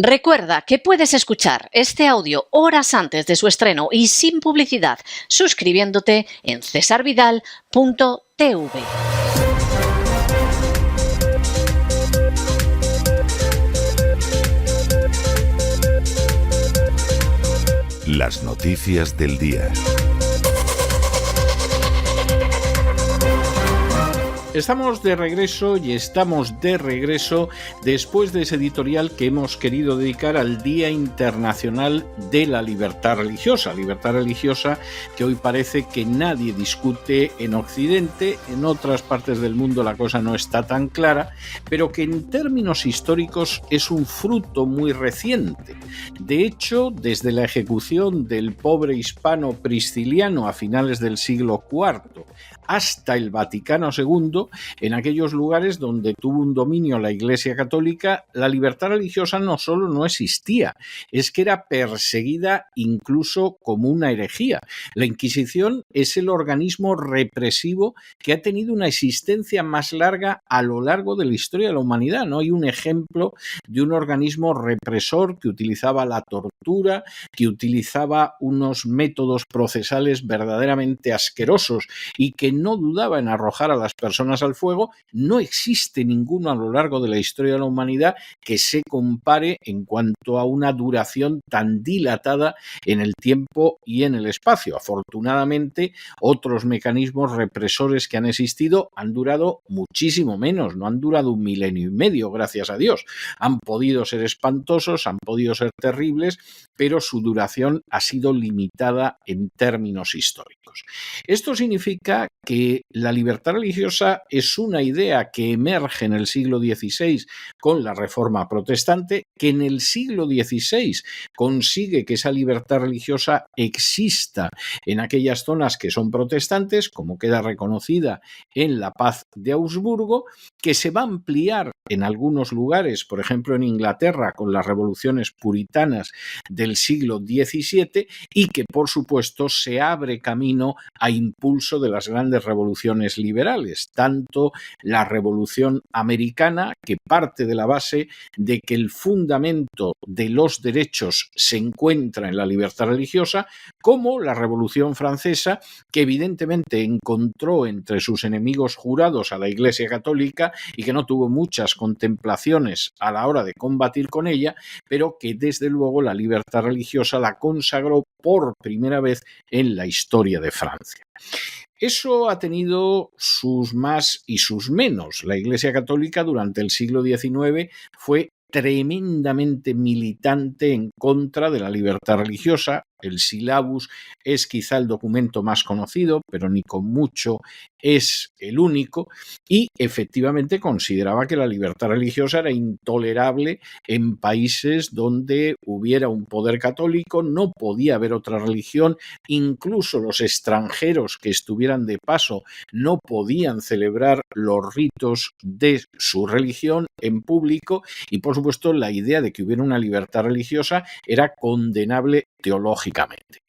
Recuerda que puedes escuchar este audio horas antes de su estreno y sin publicidad suscribiéndote en cesarvidal.tv. Las noticias del día. Estamos de regreso después de ese editorial que hemos querido dedicar al Día Internacional de la Libertad Religiosa que hoy parece que nadie discute en Occidente. En otras partes del mundo la cosa no está tan clara, pero que en términos históricos es un fruto muy reciente. De hecho, desde la ejecución del pobre hispano Prisciliano a finales del siglo IV hasta el Vaticano II, en aquellos lugares donde tuvo un dominio la Iglesia Católica, la libertad religiosa no solo no existía, es que era perseguida incluso como una herejía. La Inquisición es el organismo represivo que ha tenido una existencia más larga a lo largo de la historia de la humanidad. No hay un ejemplo de un organismo represor que utilizaba la tortura, que utilizaba unos métodos procesales verdaderamente asquerosos y que no dudaba en arrojar a las personas al fuego. No existe ninguno a lo largo de la historia de la humanidad que se compare en cuanto a una duración tan dilatada en el tiempo y en el espacio. Afortunadamente, otros mecanismos represores que han existido han durado muchísimo menos, no han durado 1 milenio y medio, gracias a Dios. Han podido ser espantosos, han podido ser terribles, pero su duración ha sido limitada en términos históricos. Esto significa que la libertad religiosa es una idea que emerge en el siglo XVI con la Reforma Protestante, que en el siglo XVI consigue que esa libertad religiosa exista en aquellas zonas que son protestantes, como queda reconocida en la Paz de Augsburgo, que se va a ampliar en algunos lugares, por ejemplo en Inglaterra con las revoluciones puritanas del siglo XVII, y que por supuesto se abre camino a impulso de las grandes revoluciones liberales, tanto la Revolución Americana, que parte de la base de que el fundamento de los derechos se encuentra en la libertad religiosa, como la Revolución Francesa, que evidentemente encontró entre sus enemigos jurados a la Iglesia Católica y que no tuvo muchas contemplaciones a la hora de combatir con ella, pero que desde luego la libertad religiosa la consagró por primera vez en la historia de Francia. Eso ha tenido sus más y sus menos. La Iglesia Católica durante el siglo XIX fue tremendamente militante en contra de la libertad religiosa. El Sílabus es quizá el documento más conocido, pero ni con mucho es el único, y efectivamente consideraba que la libertad religiosa era intolerable en países donde hubiera un poder católico. No podía haber otra religión, incluso los extranjeros que estuvieran de paso no podían celebrar los ritos de su religión en público, y por supuesto la idea de que hubiera una libertad religiosa era condenable teológicamente.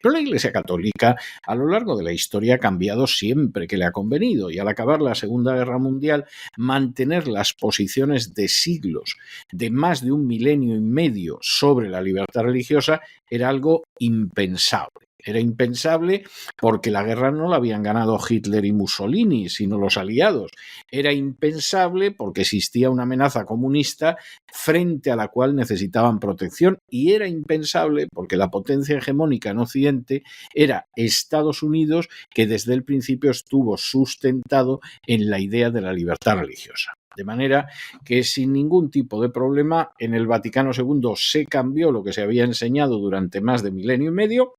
Pero la Iglesia Católica a lo largo de la historia ha cambiado siempre que le ha convenido, y al acabar la Segunda Guerra Mundial, mantener las posiciones de siglos, de más de 1 milenio y medio sobre la libertad religiosa era algo impensable. Era impensable porque la guerra no la habían ganado Hitler y Mussolini, sino los aliados. Era impensable porque existía una amenaza comunista frente a la cual necesitaban protección, y era impensable porque la potencia hegemónica en Occidente era Estados Unidos, que desde el principio estuvo sustentado en la idea de la libertad religiosa. De manera que sin ningún tipo de problema en el Vaticano II se cambió lo que se había enseñado durante más de 1 milenio y medio,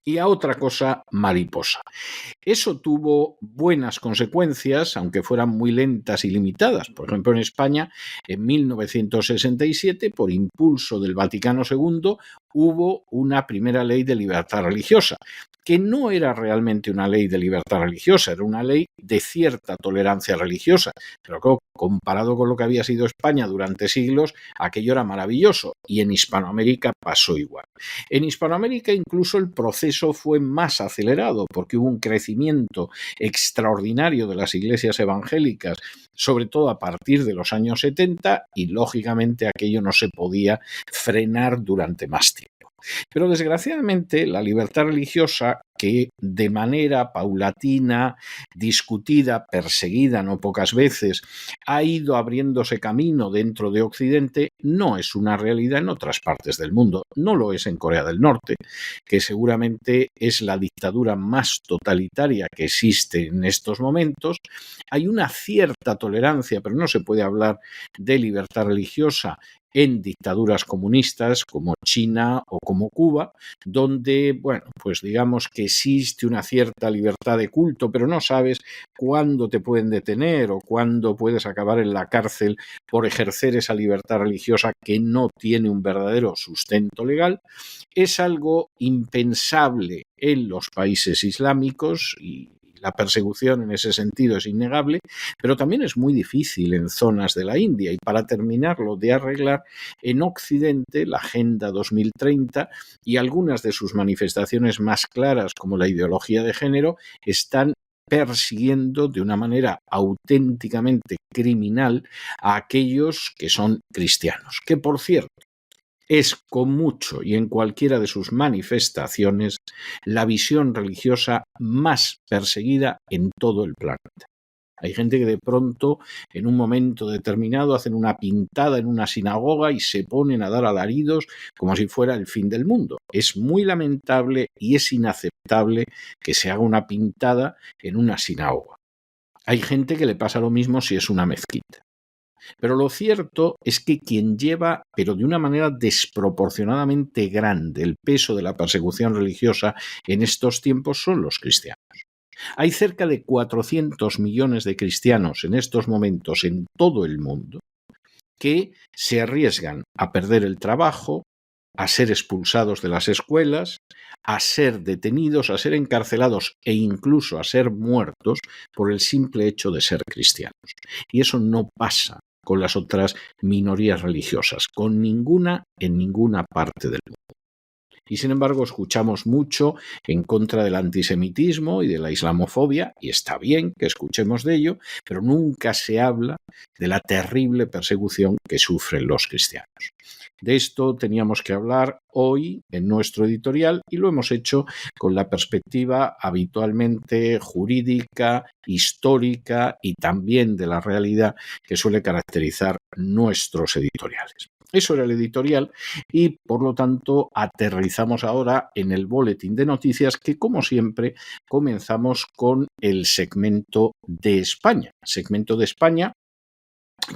y a otra cosa mariposa. Eso tuvo buenas consecuencias, aunque fueran muy lentas y limitadas. Por ejemplo, en España, en 1967, por impulso del Vaticano II, hubo una primera ley de libertad religiosa, que no era realmente una ley de libertad religiosa, era una ley de cierta tolerancia religiosa, pero claro, comparado con lo que había sido España durante siglos, aquello era maravilloso, y en Hispanoamérica pasó igual. En Hispanoamérica incluso el proceso fue más acelerado, porque hubo un crecimiento extraordinario de las iglesias evangélicas, sobre todo a partir de los años 70, y lógicamente aquello no se podía frenar durante más tiempo. Pero desgraciadamente la libertad religiosa, que de manera paulatina, discutida, perseguida no pocas veces, ha ido abriéndose camino dentro de Occidente, no es una realidad en otras partes del mundo. No lo es en Corea del Norte, que seguramente es la dictadura más totalitaria que existe en estos momentos. Hay una cierta tolerancia, pero no se puede hablar de libertad religiosa en dictaduras comunistas como China o como Cuba, donde, bueno, pues digamos que existe una cierta libertad de culto, pero no sabes cuándo te pueden detener o cuándo puedes acabar en la cárcel por ejercer esa libertad religiosa que no tiene un verdadero sustento legal. Es algo impensable en los países islámicos y la persecución en ese sentido es innegable, pero también es muy difícil en zonas de la India. Y para terminarlo de arreglar, en Occidente la Agenda 2030 y algunas de sus manifestaciones más claras, como la ideología de género, están persiguiendo de una manera auténticamente criminal a aquellos que son cristianos, que por cierto, es con mucho y en cualquiera de sus manifestaciones la visión religiosa más perseguida en todo el planeta. Hay gente que de pronto, en un momento determinado, hacen una pintada en una sinagoga y se ponen a dar alaridos como si fuera el fin del mundo. Es muy lamentable y es inaceptable que se haga una pintada en una sinagoga. Hay gente que le pasa lo mismo si es una mezquita. Pero lo cierto es que quien lleva, pero de una manera desproporcionadamente grande, el peso de la persecución religiosa en estos tiempos son los cristianos. Hay cerca de 400 millones de cristianos en estos momentos en todo el mundo que se arriesgan a perder el trabajo, a ser expulsados de las escuelas, a ser detenidos, a ser encarcelados e incluso a ser muertos por el simple hecho de ser cristianos. Y eso no pasa con las otras minorías religiosas, con ninguna en ninguna parte del mundo. Y sin embargo escuchamos mucho en contra del antisemitismo y de la islamofobia, y está bien que escuchemos de ello, pero nunca se habla de la terrible persecución que sufren los cristianos. De esto teníamos que hablar hoy en nuestro editorial y lo hemos hecho con la perspectiva habitualmente jurídica, histórica y también de la realidad que suele caracterizar nuestros editoriales. Eso era el editorial y, por lo tanto, aterrizamos ahora en el boletín de noticias que, como siempre, comenzamos con el segmento de España. Segmento de España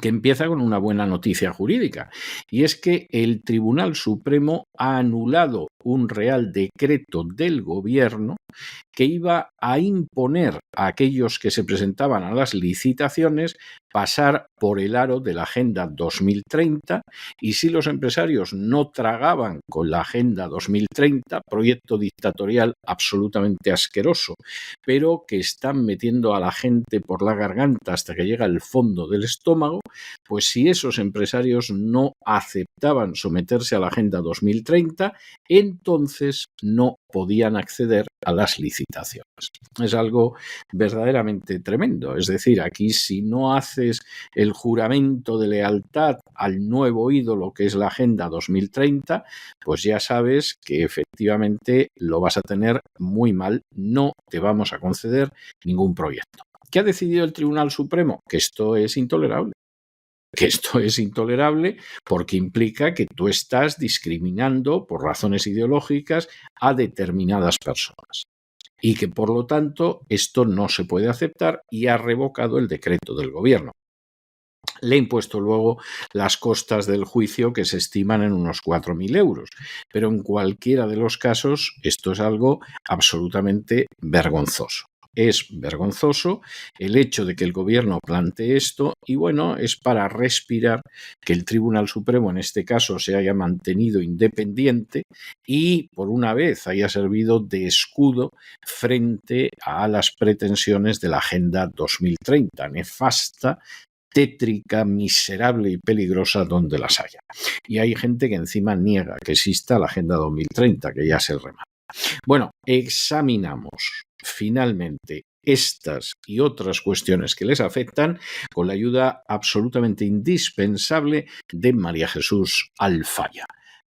que empieza con una buena noticia jurídica, y es que el Tribunal Supremo ha anulado un Real Decreto del Gobierno que iba a imponer a aquellos que se presentaban a las licitaciones pasar por el aro de la Agenda 2030, y si los empresarios no tragaban con la Agenda 2030, proyecto dictatorial absolutamente asqueroso, pero que están metiendo a la gente por la garganta hasta que llega al fondo del estómago, pues si esos empresarios no aceptaban someterse a la Agenda 2030, entonces no podían acceder a las licitaciones. Es algo verdaderamente tremendo. Es decir, aquí si no haces el juramento de lealtad al nuevo ídolo que es la Agenda 2030, pues ya sabes que efectivamente lo vas a tener muy mal. No te vamos a conceder ningún proyecto. ¿Qué ha decidido el Tribunal Supremo? Que esto es intolerable. Que esto es intolerable porque implica que tú estás discriminando por razones ideológicas a determinadas personas y que por lo tanto esto no se puede aceptar y ha revocado el decreto del Gobierno. Le ha impuesto luego las costas del juicio que se estiman en unos 4.000 euros, pero en cualquiera de los casos esto es algo absolutamente vergonzoso. Es vergonzoso el hecho de que el gobierno plantee esto y bueno, es para respirar que el Tribunal Supremo en este caso se haya mantenido independiente y por una vez haya servido de escudo frente a las pretensiones de la Agenda 2030, nefasta, tétrica, miserable y peligrosa donde las haya. Y hay gente que encima niega que exista la Agenda 2030, que ya se remata. Bueno, examinamos finalmente estas y otras cuestiones que les afectan con la ayuda absolutamente indispensable de María Jesús Alfaya.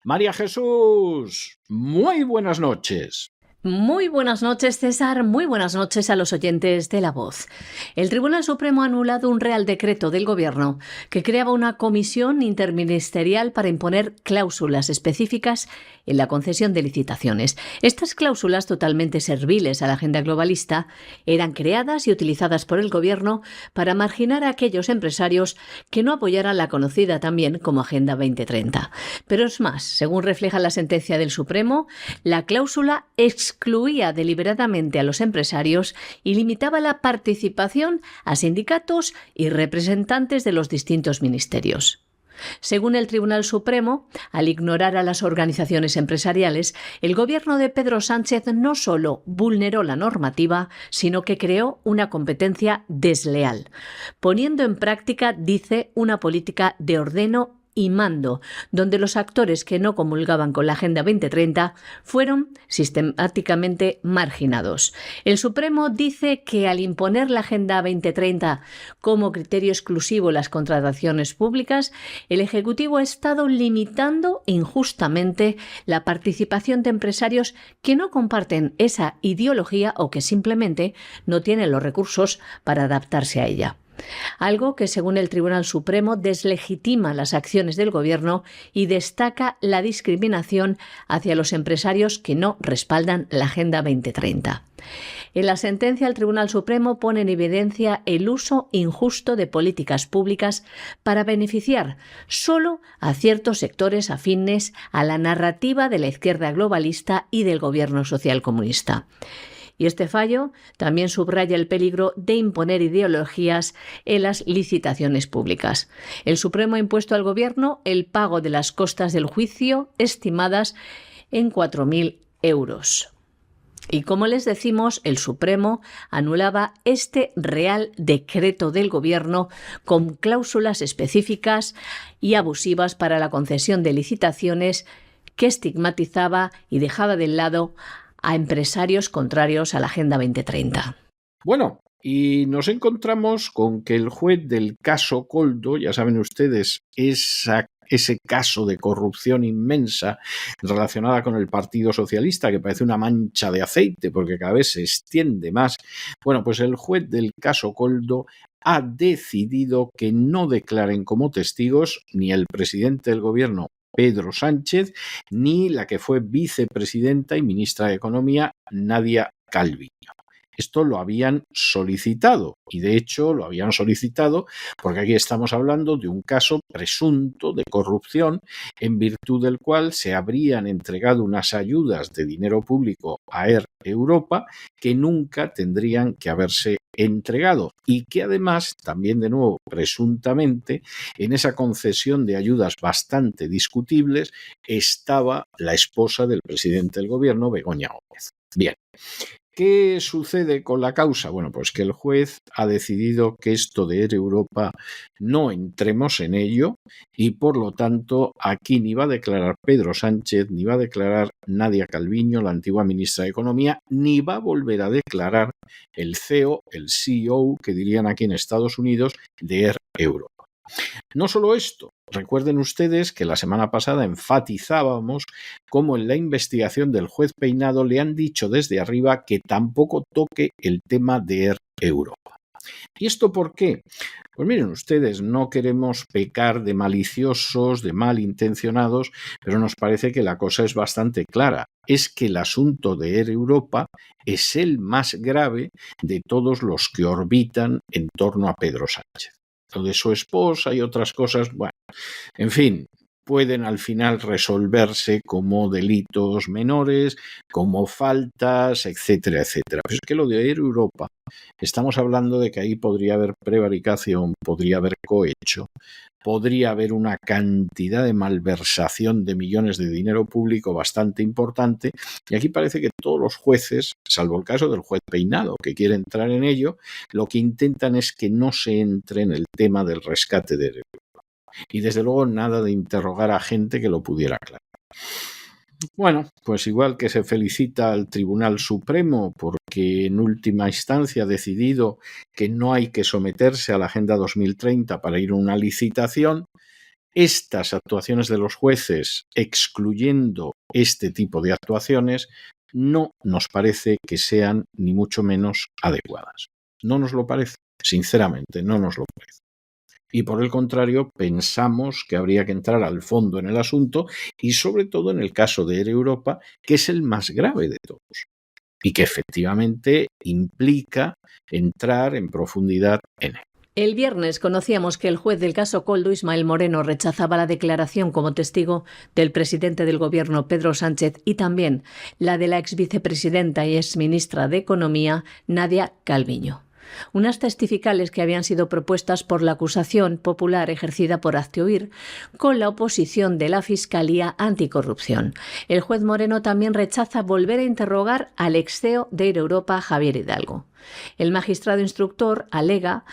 María Jesús, muy buenas noches. Muy buenas noches, César. Muy buenas noches a los oyentes de La Voz. El Tribunal Supremo ha anulado un Real Decreto del Gobierno que creaba una comisión interministerial para imponer cláusulas específicas en la concesión de licitaciones. Estas cláusulas, totalmente serviles a la agenda globalista, eran creadas y utilizadas por el Gobierno para marginar a aquellos empresarios que no apoyaran la conocida también como Agenda 2030. Pero es más, según refleja la sentencia del Supremo, la cláusula excluía deliberadamente a los empresarios y limitaba la participación a sindicatos y representantes de los distintos ministerios. Según el Tribunal Supremo, al ignorar a las organizaciones empresariales, el gobierno de Pedro Sánchez no solo vulneró la normativa, sino que creó una competencia desleal, poniendo en práctica, dice, una política de ordeno y mando, donde los actores que no comulgaban con la Agenda 2030 fueron sistemáticamente marginados. El Supremo dice que al imponer la Agenda 2030 como criterio exclusivo en las contrataciones públicas, el Ejecutivo ha estado limitando injustamente la participación de empresarios que no comparten esa ideología o que simplemente no tienen los recursos para adaptarse a ella. Algo que, según el Tribunal Supremo, deslegitima las acciones del Gobierno y destaca la discriminación hacia los empresarios que no respaldan la Agenda 2030. En la sentencia, el Tribunal Supremo pone en evidencia el uso injusto de políticas públicas para beneficiar solo a ciertos sectores afines a la narrativa de la izquierda globalista y del Gobierno socialcomunista. Y este fallo también subraya el peligro de imponer ideologías en las licitaciones públicas. El Supremo ha impuesto al Gobierno el pago de las costas del juicio, estimadas en 4.000 euros. Y como les decimos, el Supremo anulaba este Real Decreto del Gobierno con cláusulas específicas y abusivas para la concesión de licitaciones que estigmatizaba y dejaba de lado a empresarios contrarios a la Agenda 2030. Bueno, y nos encontramos con que el juez del caso Koldo, ya saben ustedes, ese caso de corrupción inmensa relacionada con el Partido Socialista, que parece una mancha de aceite porque cada vez se extiende más. Bueno, pues el juez del caso Koldo ha decidido que no declaren como testigos ni el presidente del gobierno, Pedro Sánchez, ni la que fue vicepresidenta y ministra de Economía, Nadia Calviño. Esto lo habían solicitado y de hecho lo habían solicitado porque aquí estamos hablando de un caso presunto de corrupción en virtud del cual se habrían entregado unas ayudas de dinero público a Air Europa que nunca tendrían que haberse entregado y que además también de nuevo presuntamente en esa concesión de ayudas bastante discutibles estaba la esposa del presidente del gobierno, Begoña Gómez. Bien. ¿Qué sucede con la causa? Bueno, pues que el juez ha decidido que esto de Air Europa no entremos en ello y por lo tanto aquí ni va a declarar Pedro Sánchez, ni va a declarar Nadia Calviño, la antigua ministra de Economía, ni va a volver a declarar el CEO, el CEO, que dirían aquí en Estados Unidos, de Air Europa. No solo esto, recuerden ustedes que la semana pasada enfatizábamos cómo en la investigación del juez Peinado le han dicho desde arriba que tampoco toque el tema de Air Europa. ¿Y esto por qué? Pues miren ustedes, no queremos pecar de maliciosos, de malintencionados, pero nos parece que la cosa es bastante clara. Es que el asunto de Air Europa es el más grave de todos los que orbitan en torno a Pedro Sánchez. Lo de su esposa y otras cosas, bueno, en fin, pueden al final resolverse como delitos menores, como faltas, etcétera, etcétera. Pero es que lo de Air Europa, estamos hablando de que ahí podría haber prevaricación, podría haber cohecho, podría haber una cantidad de malversación de millones de dinero público bastante importante, y aquí parece que todos los jueces, salvo el caso del juez Peinado, que quiere entrar en ello, lo que intentan es que no se entre en el tema del rescate de Air Europa. Y desde luego nada de interrogar a gente que lo pudiera aclarar. Bueno, pues igual que se felicita al Tribunal Supremo porque en última instancia ha decidido que no hay que someterse a la Agenda 2030 para ir a una licitación, estas actuaciones de los jueces, excluyendo este tipo de actuaciones, no nos parece que sean ni mucho menos adecuadas. No nos lo parece, sinceramente, no nos lo parece. Y por el contrario, pensamos que habría que entrar al fondo en el asunto y sobre todo en el caso de Air Europa, que es el más grave de todos y que efectivamente implica entrar en profundidad en él. El viernes conocíamos que el juez del caso Koldo, Ismael Moreno, rechazaba la declaración como testigo del presidente del Gobierno, Pedro Sánchez, y también la de la exvicepresidenta y exministra de Economía, Nadia Calviño. Unas testificales que habían sido propuestas por la acusación popular ejercida por Hazte-Oír con la oposición de la Fiscalía Anticorrupción. El juez Moreno también rechaza volver a interrogar al ex CEO de Air Europa, Javier Hidalgo. El magistrado instructor alega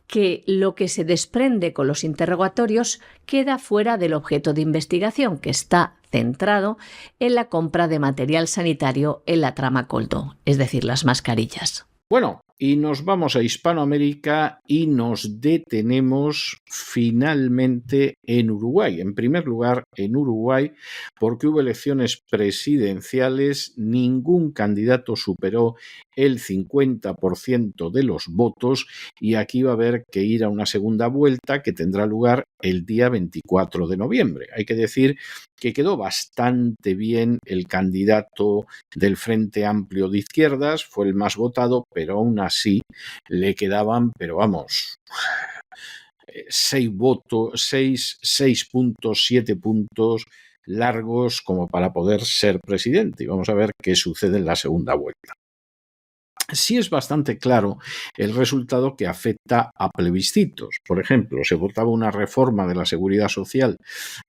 que lo que se desprende con los interrogatorios queda fuera del objeto de investigación, que está centrado en la compra de material sanitario en la trama Koldo, es decir, las mascarillas. Bueno, y nos vamos a Hispanoamérica y nos detenemos finalmente en Uruguay. En primer lugar, en Uruguay, porque hubo elecciones presidenciales, ningún candidato superó el 50% de los votos y aquí va a haber que ir a una segunda vuelta que tendrá lugar el día 24 de noviembre. Hay que decir que quedó bastante bien el candidato del Frente Amplio de Izquierdas, fue el más votado, pero aún así le quedaban, pero vamos, 6 votos, 6 puntos, 7 puntos largos como para poder ser presidente. Y vamos a ver qué sucede en la segunda vuelta. Sí es bastante claro el resultado que afecta a plebiscitos. Por ejemplo, se votaba una reforma de la seguridad social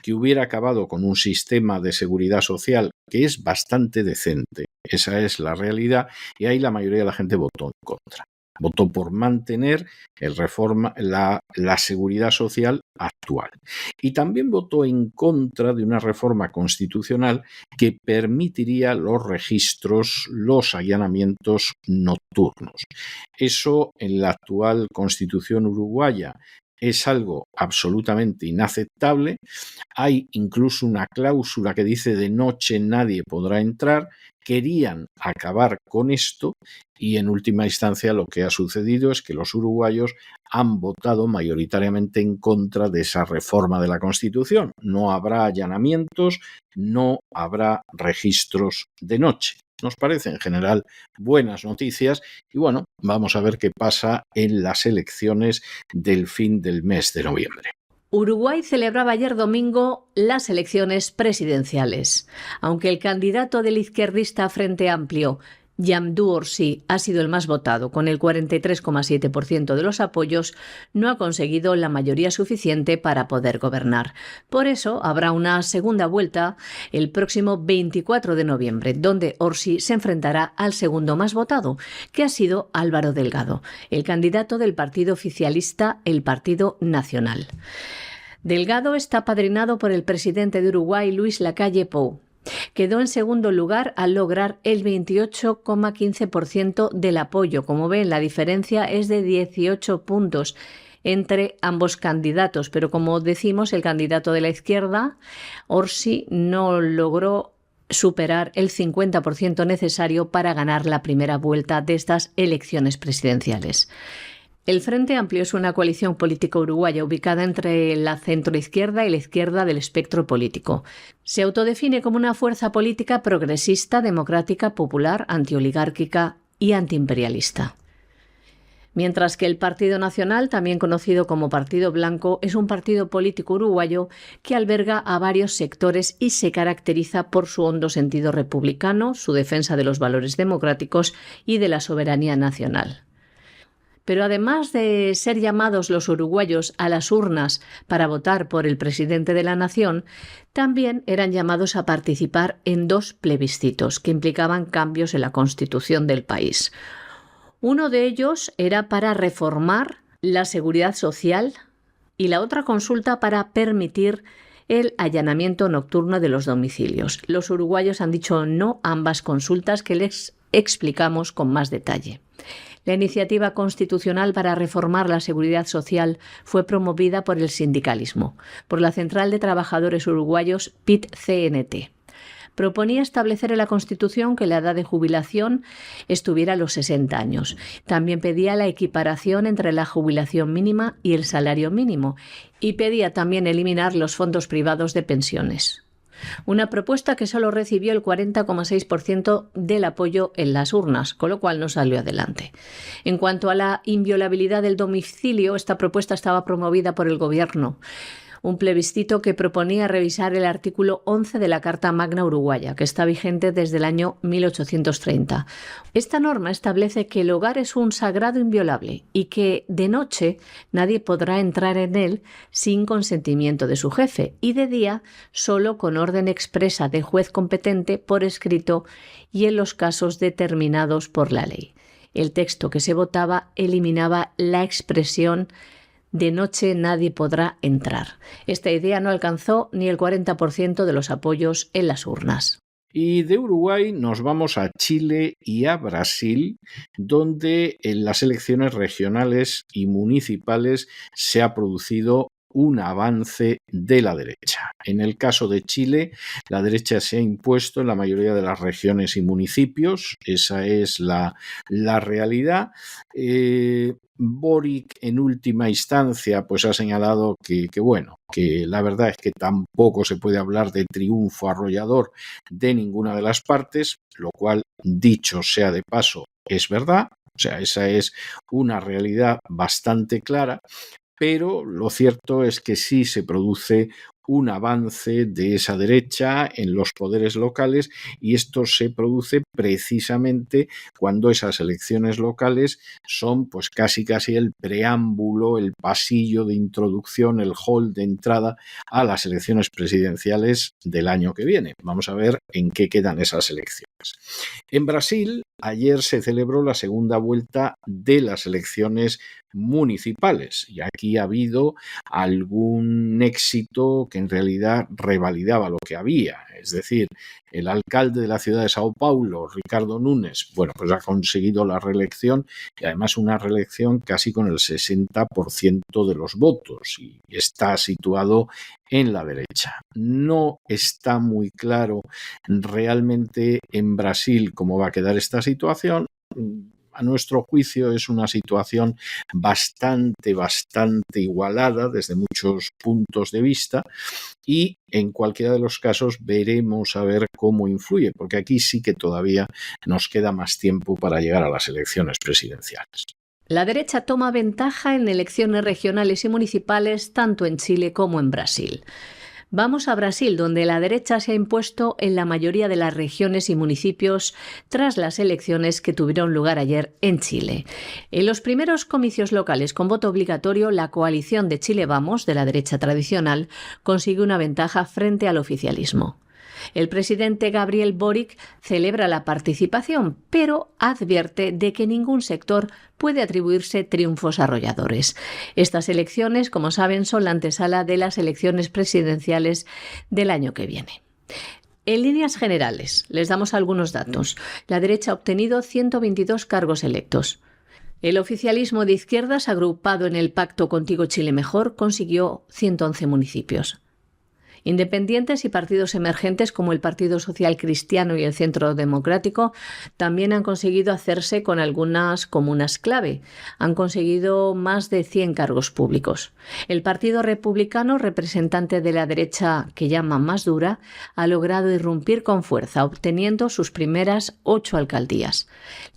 que hubiera acabado con un sistema de seguridad social que es bastante decente. Esa es la realidad y ahí la mayoría de la gente votó en contra. Votó por mantener la seguridad social actual. Y también votó en contra de una reforma constitucional que permitiría los registros, los allanamientos nocturnos. Eso en la actual Constitución uruguaya es algo absolutamente inaceptable. Hay incluso una cláusula que dice de noche nadie podrá entrar. Querían acabar con esto y en última instancia lo que ha sucedido es que los uruguayos han votado mayoritariamente en contra de esa reforma de la Constitución. No habrá allanamientos, no habrá registros de noche. Nos parecen en general buenas noticias y bueno, vamos a ver qué pasa en las elecciones del fin del mes de noviembre. Uruguay celebraba ayer domingo las elecciones presidenciales. Aunque el candidato del izquierdista Frente Amplio, Yamdú Orsi, ha sido el más votado, con el 43,7% de los apoyos, no ha conseguido la mayoría suficiente para poder gobernar. Por eso habrá una segunda vuelta el próximo 24 de noviembre, donde Orsi se enfrentará al segundo más votado, que ha sido Álvaro Delgado, el candidato del partido oficialista, el Partido Nacional. Delgado está apadrinado por el presidente de Uruguay, Luis Lacalle Pou. Quedó en segundo lugar al lograr el 28,15% del apoyo. Como ven, la diferencia es de 18 puntos entre ambos candidatos, pero como decimos, el candidato de la izquierda, Orsi, no logró superar el 50% necesario para ganar la primera vuelta de estas elecciones presidenciales. El Frente Amplio es una coalición política uruguaya ubicada entre la centroizquierda y la izquierda del espectro político. Se autodefine como una fuerza política progresista, democrática, popular, antioligárquica y antiimperialista. Mientras que el Partido Nacional, también conocido como Partido Blanco, es un partido político uruguayo que alberga a varios sectores y se caracteriza por su hondo sentido republicano, su defensa de los valores democráticos y de la soberanía nacional. Pero además de ser llamados los uruguayos a las urnas para votar por el presidente de la nación, también eran llamados a participar en 2 plebiscitos que implicaban cambios en la Constitución del país. Uno de ellos era para reformar la seguridad social y la otra consulta para permitir el allanamiento nocturno de los domicilios. Los uruguayos han dicho no a ambas consultas que les explicamos con más detalle. La iniciativa constitucional para reformar la seguridad social fue promovida por el sindicalismo, por la Central de Trabajadores Uruguayos PIT-CNT. Proponía establecer en la Constitución que la edad de jubilación estuviera a los 60 años. También pedía la equiparación entre la jubilación mínima y el salario mínimo y pedía también eliminar los fondos privados de pensiones. Una propuesta que solo recibió el 40,6% del apoyo en las urnas, con lo cual no salió adelante. En cuanto a la inviolabilidad del domicilio, esta propuesta estaba promovida por el Gobierno. Un plebiscito que proponía revisar el artículo 11 de la Carta Magna Uruguaya, que está vigente desde el año 1830. Esta norma establece que el hogar es un sagrado inviolable y que de noche nadie podrá entrar en él sin consentimiento de su jefe y de día solo con orden expresa del juez competente por escrito y en los casos determinados por la ley. El texto que se votaba eliminaba la expresión de noche nadie podrá entrar. Esta idea no alcanzó ni el 40% de los apoyos en las urnas. Y de Uruguay nos vamos a Chile y a Brasil, donde en las elecciones regionales y municipales se ha producido un avance de la derecha. En el caso de Chile, la derecha se ha impuesto en la mayoría de las regiones y municipios. Esa es la realidad. Boric, en última instancia, pues ha señalado que la verdad es que tampoco se puede hablar de triunfo arrollador de ninguna de las partes, lo cual, dicho sea de paso, es verdad. O sea, esa es una realidad bastante clara. Pero lo cierto es que sí se produce un avance de esa derecha en los poderes locales y esto se produce precisamente cuando esas elecciones locales son pues casi el preámbulo, el pasillo de introducción, el hall de entrada a las elecciones presidenciales del año que viene. Vamos a ver en qué quedan esas elecciones. En Brasil, ayer se celebró la segunda vuelta de las elecciones municipales y aquí ha habido algún éxito que en realidad revalidaba lo que había, es decir, el alcalde de la ciudad de Sao Paulo, Ricardo Nunes, pues ha conseguido la reelección y además una reelección casi con el 60% de los votos y está situado en la derecha. No está muy claro realmente en Brasil cómo va a quedar esta situación. A nuestro juicio es una situación bastante igualada desde muchos puntos de vista y en cualquiera de los casos veremos a ver cómo influye, porque aquí sí que todavía nos queda más tiempo para llegar a las elecciones presidenciales. La derecha toma ventaja en elecciones regionales y municipales tanto en Chile como en Brasil. Vamos a Brasil, donde la derecha se ha impuesto en la mayoría de las regiones y municipios tras las elecciones que tuvieron lugar ayer en Chile. En los primeros comicios locales con voto obligatorio, la coalición de Chile Vamos, de la derecha tradicional, consiguió una ventaja frente al oficialismo. El presidente Gabriel Boric celebra la participación, pero advierte de que ningún sector puede atribuirse triunfos arrolladores. Estas elecciones, como saben, son la antesala de las elecciones presidenciales del año que viene. En líneas generales, les damos algunos datos. La derecha ha obtenido 122 cargos electos. El oficialismo de izquierdas, agrupado en el Pacto Contigo Chile Mejor, consiguió 111 municipios. Independientes y partidos emergentes como el Partido Social Cristiano y el Centro Democrático también han conseguido hacerse con algunas comunas clave. Han conseguido más de 100 cargos públicos. El Partido Republicano, representante de la derecha que llaman más dura, ha logrado irrumpir con fuerza, obteniendo sus primeras 8 alcaldías.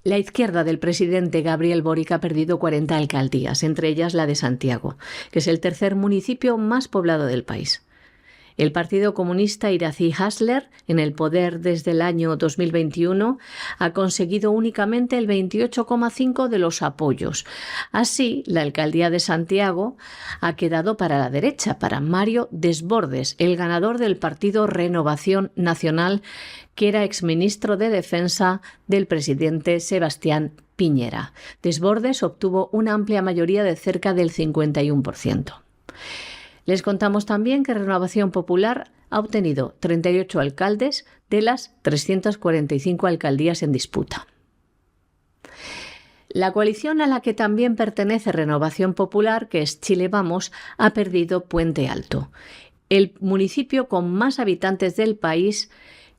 La izquierda del presidente Gabriel Boric ha perdido 40 alcaldías, entre ellas la de Santiago, que es el tercer municipio más poblado del país. El Partido Comunista irací Hasler, en el poder desde el año 2021, ha conseguido únicamente el 28,5% de los apoyos. Así, la alcaldía de Santiago ha quedado para la derecha, para Mario Desbordes, el ganador del partido Renovación Nacional, que era exministro de Defensa del presidente Sebastián Piñera. Desbordes obtuvo una amplia mayoría de cerca del 51%. Les contamos también que Renovación Popular ha obtenido 38 alcaldes de las 345 alcaldías en disputa. La coalición a la que también pertenece Renovación Popular, que es Chile Vamos, ha perdido Puente Alto, el municipio con más habitantes del país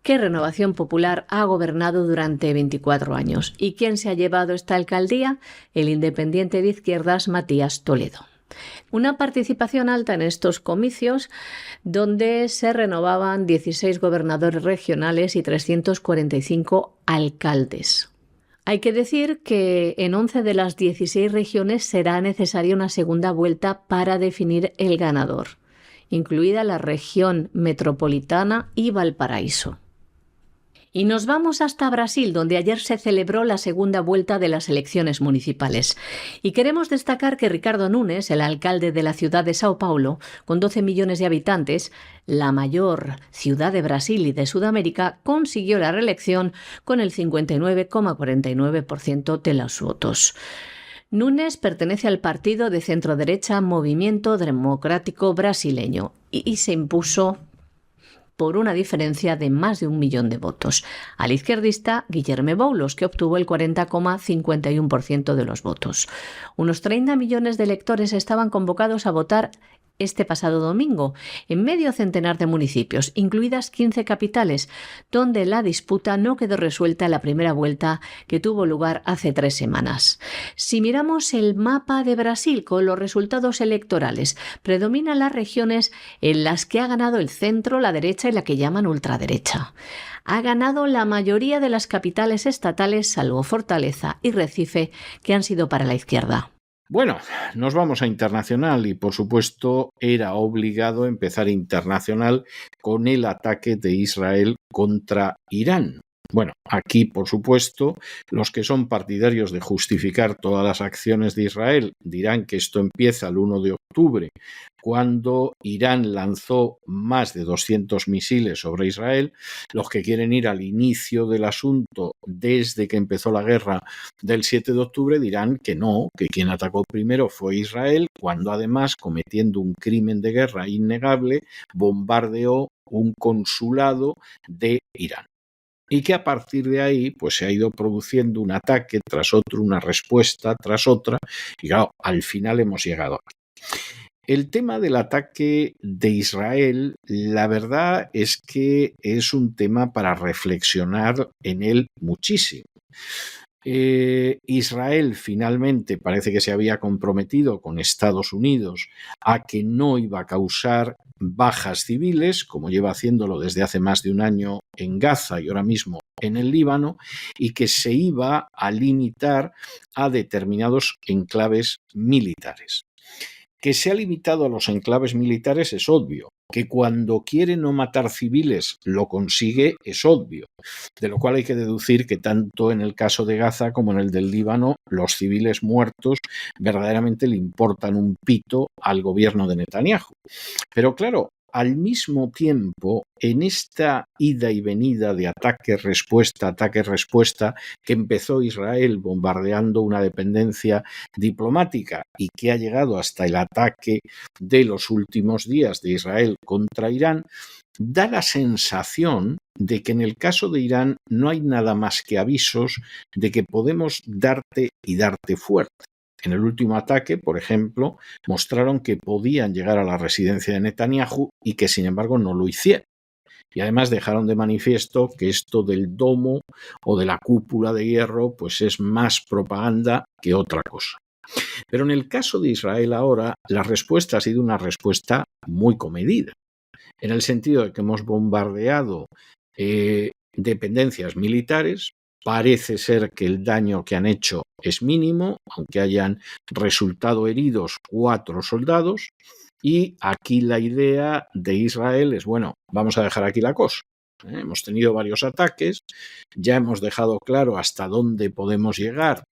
que Renovación Popular ha gobernado durante 24 años. ¿Y quién se ha llevado esta alcaldía? El independiente de izquierdas Matías Toledo. Una participación alta en estos comicios, donde se renovaban 16 gobernadores regionales y 345 alcaldes. Hay que decir que en 11 de las 16 regiones será necesaria una segunda vuelta para definir el ganador, incluida la región metropolitana y Valparaíso. Y nos vamos hasta Brasil, donde ayer se celebró la segunda vuelta de las elecciones municipales. Y queremos destacar que Ricardo Nunes, el alcalde de la ciudad de Sao Paulo, con 12 millones de habitantes, la mayor ciudad de Brasil y de Sudamérica, consiguió la reelección con el 59,49% de los votos. Nunes pertenece al partido de centro-derecha Movimiento Democrático Brasileño y se impuso por una diferencia de más de 1 millón de votos, al izquierdista Guilherme Boulos, que obtuvo el 40,51% de los votos. Unos 30 millones de electores estaban convocados a votar este pasado domingo en medio centenar de municipios, incluidas 15 capitales, donde la disputa no quedó resuelta en la primera vuelta que tuvo lugar hace 3 semanas. Si miramos el mapa de Brasil con los resultados electorales, predominan las regiones en las que ha ganado el centro, la derecha y la que llaman ultraderecha. Ha ganado la mayoría de las capitales estatales, salvo Fortaleza y Recife, que han sido para la izquierda. Bueno, nos vamos a internacional y por supuesto era obligado empezar internacional con el ataque de Israel contra Irán. Bueno, aquí por supuesto los que son partidarios de justificar todas las acciones de Israel dirán que esto empieza el 1 de octubre, cuando Irán lanzó más de 200 misiles sobre Israel. Los que quieren ir al inicio del asunto desde que empezó la guerra del 7 de octubre dirán que no, que quien atacó primero fue Israel, cuando además, cometiendo un crimen de guerra innegable, bombardeó un consulado de Irán. Y que a partir de ahí pues se ha ido produciendo un ataque tras otro, una respuesta tras otra, y claro, al final hemos llegado aquí. El tema del ataque de Israel, la verdad es que es un tema para reflexionar en él muchísimo. Israel finalmente parece que se había comprometido con Estados Unidos a que no iba a causar bajas civiles, como lleva haciéndolo desde hace más de un año en Gaza y ahora mismo en el Líbano, y que se iba a limitar a determinados enclaves militares. Que se ha limitado a los enclaves militares es obvio. Que cuando quiere no matar civiles lo consigue es obvio. De lo cual hay que deducir que tanto en el caso de Gaza como en el del Líbano, los civiles muertos verdaderamente le importan un pito al gobierno de Netanyahu. Pero claro, al mismo tiempo, en esta ida y venida de ataque-respuesta, que empezó Israel bombardeando una dependencia diplomática y que ha llegado hasta el ataque de los últimos días de Israel contra Irán, da la sensación de que en el caso de Irán no hay nada más que avisos de que podemos darte y darte fuerte. En el último ataque, por ejemplo, mostraron que podían llegar a la residencia de Netanyahu y que, sin embargo, no lo hicieron. Y además dejaron de manifiesto que esto del domo o de la cúpula de hierro pues es más propaganda que otra cosa. Pero en el caso de Israel ahora, la respuesta ha sido una respuesta muy comedida, en el sentido de que hemos bombardeado dependencias militares. Parece ser que el daño que han hecho es mínimo, aunque hayan resultado heridos 4 soldados. Y aquí la idea de Israel es, bueno, vamos a dejar aquí la cosa. Hemos tenido varios ataques, ya hemos dejado claro hasta dónde podemos llegar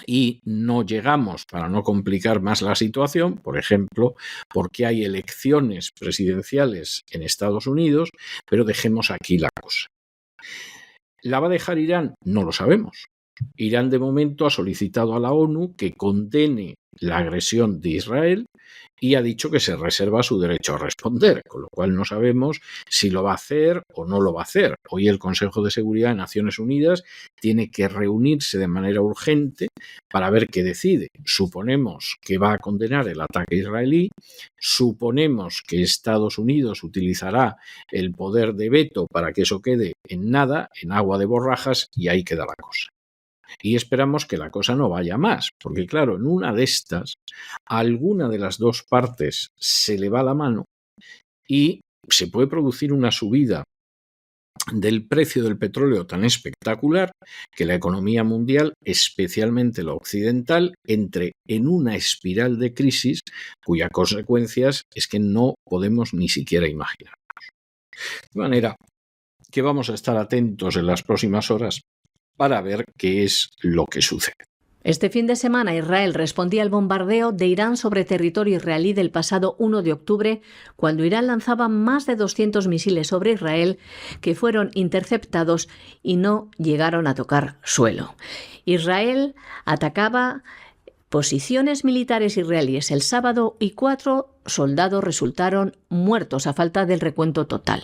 y no llegamos para no complicar más la situación, por ejemplo, porque hay elecciones presidenciales en Estados Unidos, pero dejemos aquí la cosa. ¿La va a dejar Irán? No lo sabemos. Irán de momento ha solicitado a la ONU que condene la agresión de Israel y ha dicho que se reserva su derecho a responder, con lo cual no sabemos si lo va a hacer o no lo va a hacer. Hoy el Consejo de Seguridad de Naciones Unidas tiene que reunirse de manera urgente para ver qué decide. Suponemos que va a condenar el ataque israelí, suponemos que Estados Unidos utilizará el poder de veto para que eso quede en nada, en agua de borrajas, y ahí queda la cosa. Y esperamos que la cosa no vaya más, porque claro, en una de estas, a alguna de las dos partes se le va la mano y se puede producir una subida del precio del petróleo tan espectacular que la economía mundial, especialmente la occidental, entre en una espiral de crisis cuyas consecuencias es que no podemos ni siquiera imaginar. De manera que vamos a estar atentos en las próximas horas para ver qué es lo que sucede. Este fin de semana Israel respondía al bombardeo de Irán sobre territorio israelí del pasado 1 de octubre, cuando Irán lanzaba más de 200 misiles sobre Israel que fueron interceptados y no llegaron a tocar suelo. Israel atacaba posiciones militares israelíes el sábado y 4 soldados resultaron muertos a falta del recuento total.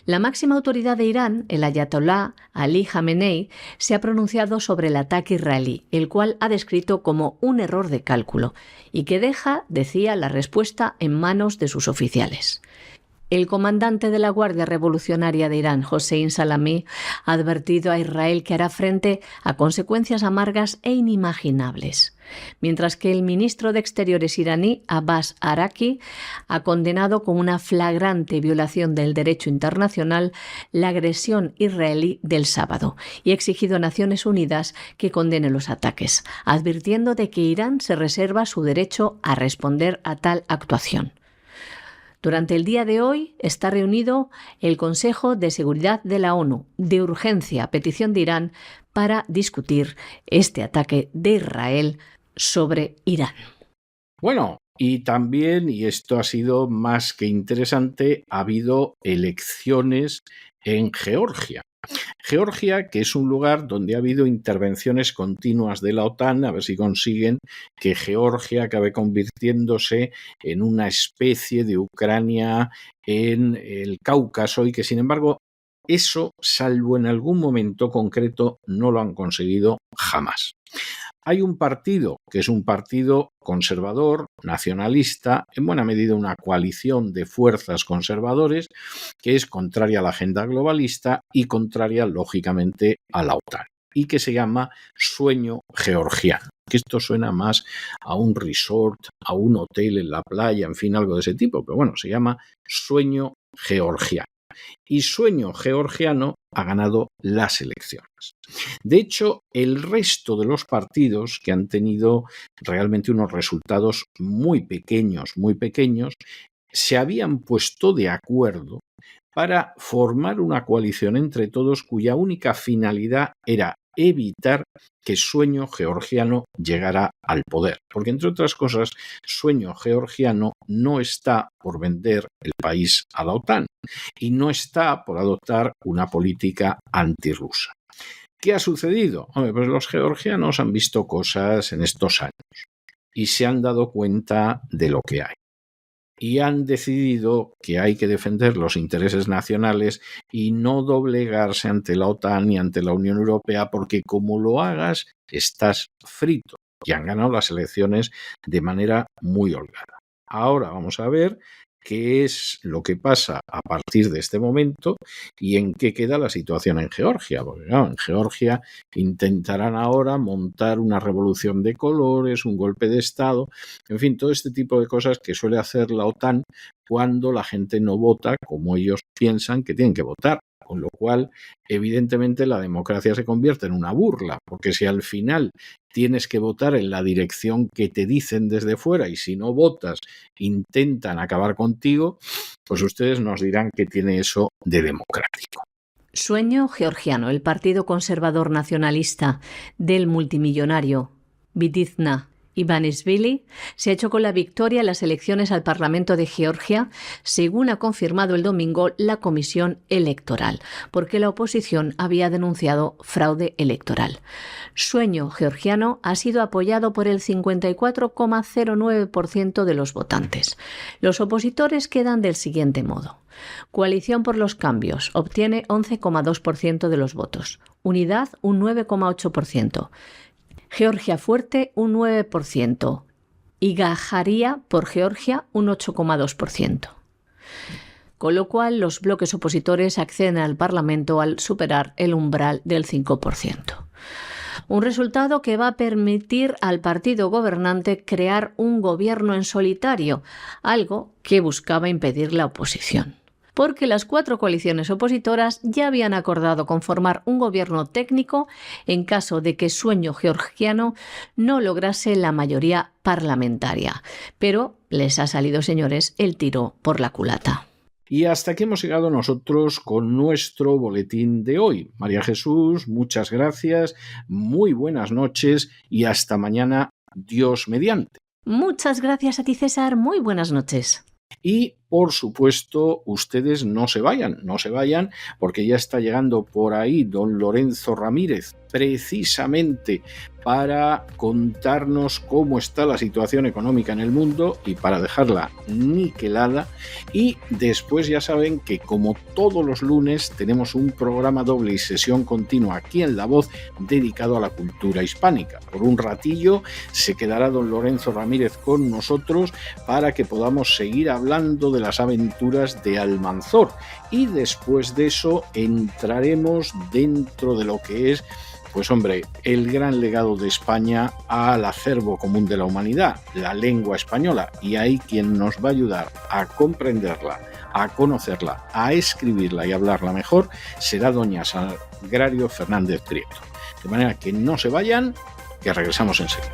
La máxima autoridad de Irán, el ayatolá Ali Jamenei, se ha pronunciado sobre el ataque israelí, el cual ha descrito como un error de cálculo y que deja, decía, la respuesta en manos de sus oficiales. El comandante de la Guardia Revolucionaria de Irán, Hossein Salami, ha advertido a Israel que hará frente a consecuencias amargas e inimaginables, mientras que el ministro de Exteriores iraní, Abbas Araki, ha condenado con una flagrante violación del derecho internacional la agresión israelí del sábado y ha exigido a Naciones Unidas que condene los ataques, advirtiendo de que Irán se reserva su derecho a responder a tal actuación. Durante el día de hoy está reunido el Consejo de Seguridad de la ONU, de urgencia a petición de Irán, para discutir este ataque de Israel sobre Irán. Bueno, y también, y esto ha sido más que interesante, ha habido elecciones en Georgia. Georgia, que es un lugar donde ha habido intervenciones continuas de la OTAN, a ver si consiguen que Georgia acabe convirtiéndose en una especie de Ucrania en el Cáucaso y que, sin embargo, eso, salvo en algún momento concreto, no lo han conseguido jamás. Hay un partido que es un partido conservador, nacionalista, en buena medida una coalición de fuerzas conservadores que es contraria a la agenda globalista y contraria, lógicamente, a la OTAN, y que se llama Sueño Georgiano, que esto suena más a un resort, a un hotel en la playa, en fin, algo de ese tipo, pero bueno, se llama Sueño Georgiano. Y Sueño Georgiano ha ganado las elecciones. De hecho, el resto de los partidos que han tenido realmente unos resultados muy pequeños, se habían puesto de acuerdo para formar una coalición entre todos cuya única finalidad era evitar que Sueño Georgiano llegara al poder. Porque, entre otras cosas, Sueño Georgiano no está por vender el país a la OTAN y no está por adoptar una política antirrusa. ¿Qué ha sucedido? Hombre, pues los georgianos han visto cosas en estos años y se han dado cuenta de lo que hay. Y han decidido que hay que defender los intereses nacionales y no doblegarse ante la OTAN ni ante la Unión Europea, porque como lo hagas, estás frito. y han ganado las elecciones de manera muy holgada. Ahora vamos a ver qué es lo que pasa a partir de este momento y en qué queda la situación en Georgia. Porque claro, en Georgia intentarán ahora montar una revolución de colores, un golpe de Estado, en fin, todo este tipo de cosas que suele hacer la OTAN cuando la gente no vota como ellos piensan que tienen que votar. Con lo cual, evidentemente, la democracia se convierte en una burla, porque si al final tienes que votar en la dirección que te dicen desde fuera y si no votas intentan acabar contigo, pues ustedes nos dirán qué tiene eso de democrático. Sueño georgiano, el partido conservador nacionalista del multimillonario Vidizna Ivanishvili, se ha hecho con la victoria en las elecciones al Parlamento de Georgia, según ha confirmado el domingo la Comisión Electoral, porque la oposición había denunciado fraude electoral. Sueño georgiano ha sido apoyado por el 54,09% de los votantes. Los opositores quedan del siguiente modo. Coalición por los Cambios obtiene 11,2% de los votos. Unidad, un 9,8%. Georgia Fuerte, un 9%. Y Gajaria por Georgia, un 8,2%. Con lo cual, los bloques opositores acceden al Parlamento al superar el umbral del 5%. Un resultado que va a permitir al partido gobernante crear un gobierno en solitario, algo que buscaba impedir la oposición. Porque las 4 coaliciones opositoras ya habían acordado conformar un gobierno técnico en caso de que Sueño georgiano no lograse la mayoría parlamentaria. Pero les ha salido, señores, el tiro por la culata. Y hasta aquí hemos llegado nosotros con nuestro boletín de hoy. María Jesús, muchas gracias, muy buenas noches y hasta mañana, Dios mediante. Muchas gracias a ti, César, muy buenas noches. Y, por supuesto, ustedes no se vayan, porque ya está llegando por ahí don Lorenzo Ramírez, precisamente para contarnos cómo está la situación económica en el mundo y para dejarla niquelada. Y después ya saben que, como todos los lunes, tenemos un programa doble y sesión continua aquí en La Voz dedicado a la cultura hispánica. Por un ratillo se quedará don Lorenzo Ramírez con nosotros para que podamos seguir hablando de las aventuras de Almanzor. Y después de eso entraremos dentro de lo que es, pues hombre, el gran legado de España al acervo común de la humanidad, la lengua española, y ahí quien nos va a ayudar a comprenderla, a conocerla, a escribirla y hablarla mejor será doña Sagrario Fernández Prieto. De manera que no se vayan, que regresamos enseguida.